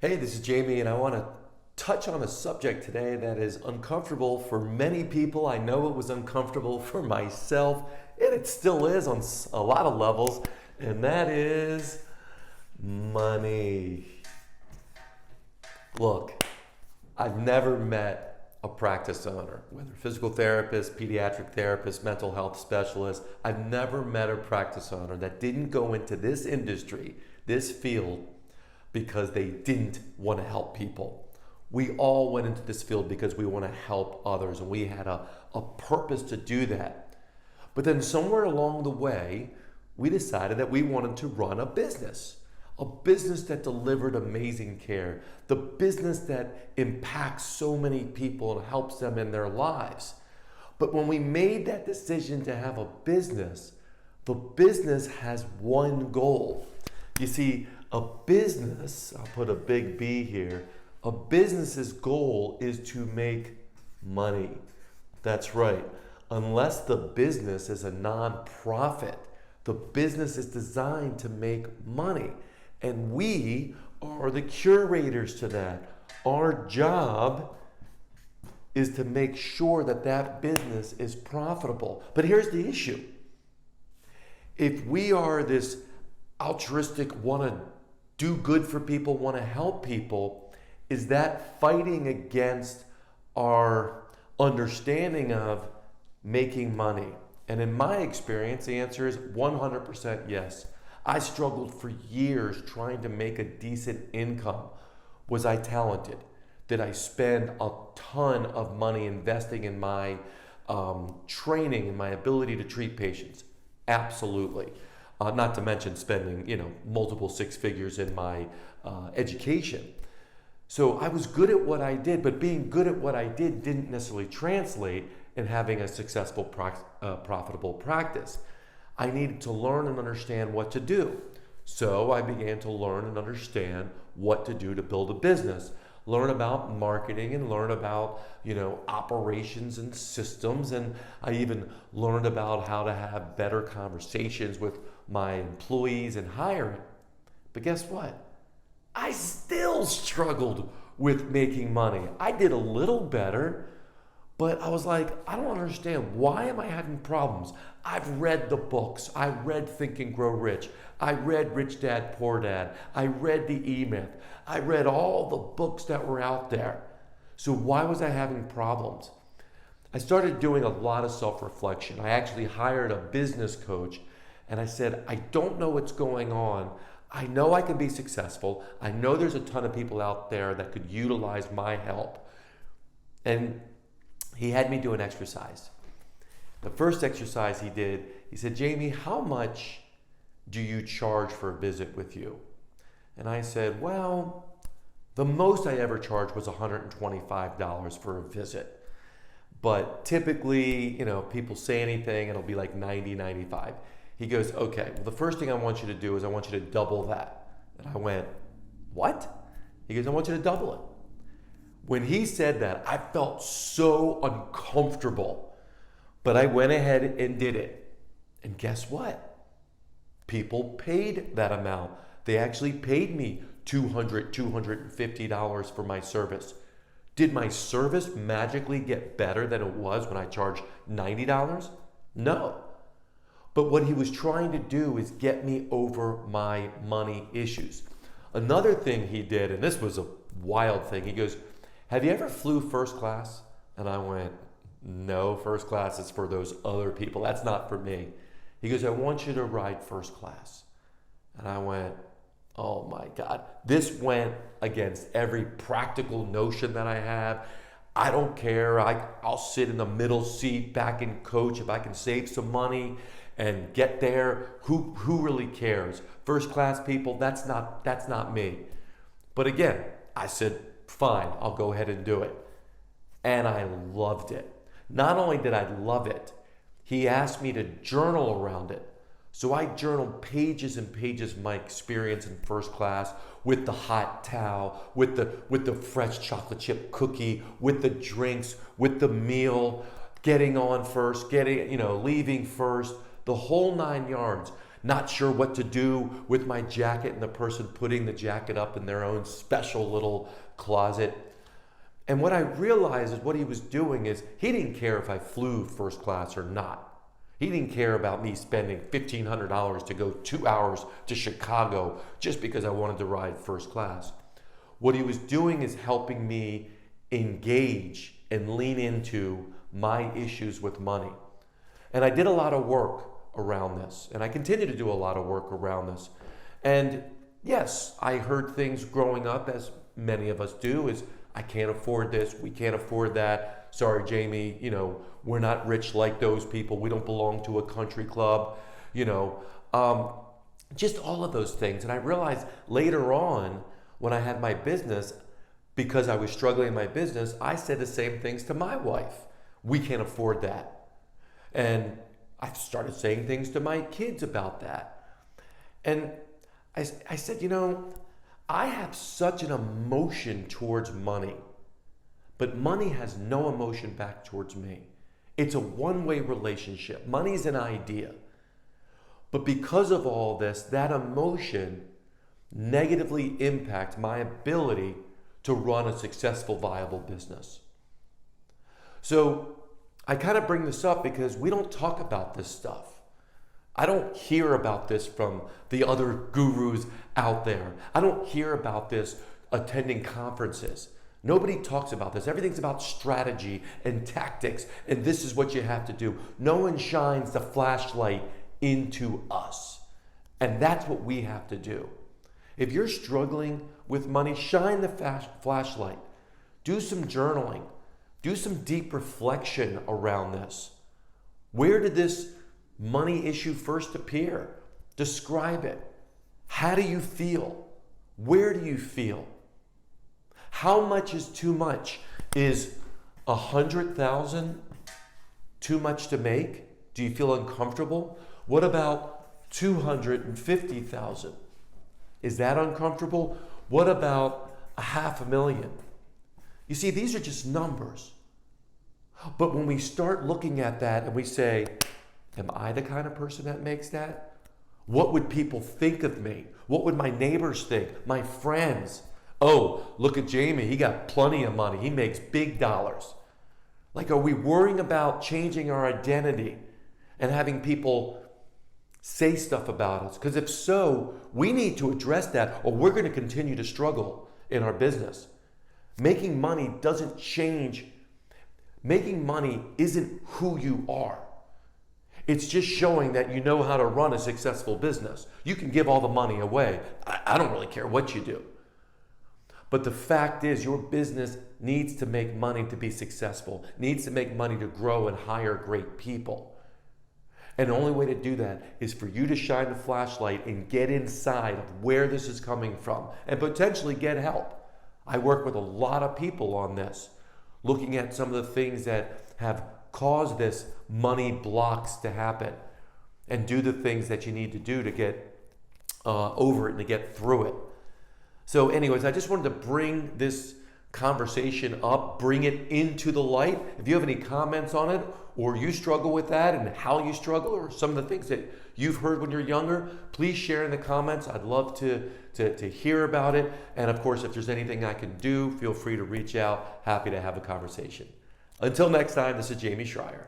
Hey, this is Jamey, and I want to touch on a subject today that is uncomfortable for many people. I know it was uncomfortable for myself, and it still is on a lot of levels, and that is money. Look, I've never met a practice owner, whether physical therapist, pediatric therapist, mental health specialist. I've never met a practice owner that didn't go into this industry, this field, because they didn't want to help people. We all went into this field because we want to help others, and we had a purpose to do that. But then somewhere along the way, we decided that we wanted to run a business that delivered amazing care, the business that impacts so many people and helps them in their lives. But when we made that decision to have a business, the business has one goal. You see, a business, I'll put a big B here, a business's goal is to make money. That's right. Unless the business is a nonprofit, the business is designed to make money. And we are the curators to that. Our job is to make sure that that business is profitable. But here's the issue. If we are this altruistic, want to do good for people, want to help people, is that fighting against our understanding of making money? And in my experience, the answer is 100% yes. I struggled for years trying to make a decent income. Was I talented? Did I spend a ton of money investing in my training and my ability to treat patients? Absolutely. Not to mention spending, multiple six figures in my education. So I was good at what I did, but being good at what I did didn't necessarily translate in having a successful, profitable practice. I needed to learn and understand what to do. So I began to learn and understand what to do to build a business, learn about marketing and learn about, operations and systems. And I even learned about how to have better conversations with my employees and hiring. But guess what? I still struggled with making money. I did a little better, but I was like, I don't understand. Why am I having problems? I've read the books. I read Think and Grow Rich. I read Rich Dad, Poor Dad. I read the E-Myth. I read all the books that were out there. So why was I having problems? I started doing a lot of self-reflection. I actually hired a business coach, and I said, I don't know what's going on. I know I can be successful. I know there's a ton of people out there that could utilize my help. And he had me do an exercise. The first exercise he did, he said, Jamey, how much do you charge for a visit with you? And I said, well, the most I ever charged was $125 for a visit. But typically, people say anything, it'll be like $90, $95. He goes, okay, well, the first thing I want you to do is I want you to double that. And I went, what? He goes, I want you to double it. When he said that, I felt so uncomfortable, but I went ahead and did it. And guess what? People paid that amount. They actually paid me $200, $250 for my service. Did my service magically get better than it was when I charged $90? No. But what he was trying to do is get me over my money issues. Another thing he did, and this was a wild thing, he goes, have you ever flew first class? And I went, no, first class is for those other people. That's not for me. He goes, I want you to ride first class. And I went, oh my God. This went against every practical notion that I have. I don't care. I'll sit in the middle seat back in coach if I can save some money and get there. Who really cares? First class people, that's not me. But again, I said, fine, I'll go ahead and do it. And I loved it. Not only did I love it, he asked me to journal around it. So I journaled pages and pages of my experience in first class with the hot towel, with the fresh chocolate chip cookie, with the drinks, with the meal, getting on first, leaving first, the whole 9 yards. not sure what to do with my jacket, and the person putting the jacket up in their own special little closet. And what I realized is what he was doing is he didn't care if I flew first class or not. He didn't care about me spending $1,500 to go 2 hours to Chicago just because I wanted to ride first class. What he was doing is helping me engage and lean into my issues with money. And I did a lot of work around this, and I continue to do a lot of work around this. And yes, I heard things growing up, as many of us do, is I can't afford this, we can't afford that. Sorry, Jamey, we're not rich like those people. We don't belong to a country club, just all of those things. And I realized later on when I had my business, because I was struggling in my business, I said the same things to my wife. We can't afford that. And I started saying things to my kids about that. And I said, I have such an emotion towards money, but money has no emotion back towards me. It's a one-way relationship. Money's an idea. But because of all this, that emotion negatively impacts my ability to run a successful, viable business. So I kind of bring this up because we don't talk about this stuff. I don't hear about this from the other gurus out there. I don't hear about this attending conferences. Nobody talks about this. Everything's about strategy and tactics, and this is what you have to do. No one shines the flashlight into us, and that's what we have to do. If you're struggling with money, shine the flashlight. Do some journaling. Do some deep reflection around this. Where did this money issue first appear? Describe it. How do you feel? Where do you feel? How much is too much? Is 100,000 too much to make? Do you feel uncomfortable? What about 250,000? Is that uncomfortable? What about 500,000? You see, these are just numbers. But when we start looking at that and we say, am I the kind of person that makes that? What would people think of me? What would my neighbors think? My friends? Oh, look at Jamey. He got plenty of money. He makes big dollars. Like, are we worrying about changing our identity and having people say stuff about us? Because if so, we need to address that, or we're going to continue to struggle in our business. Making money doesn't change. Making money isn't who you are. It's just showing that you know how to run a successful business. You can give all the money away. I don't really care what you do. But the fact is, your business needs to make money to be successful, needs to make money to grow and hire great people. And the only way to do that is for you to shine the flashlight and get inside of where this is coming from and potentially get help. I work with a lot of people on this, looking at some of the things that have caused this money blocks to happen, and do the things that you need to do to get over it and to get through it. So anyways, I just wanted to bring this conversation up, bring it into the light. If you have any comments on it, or you struggle with that and how you struggle, or some of the things that you've heard when you're younger, please share in the comments. I'd love to hear about it. And of course, if there's anything I can do, feel free to reach out. Happy to have a conversation. Until next time, this is Jamey Schrier.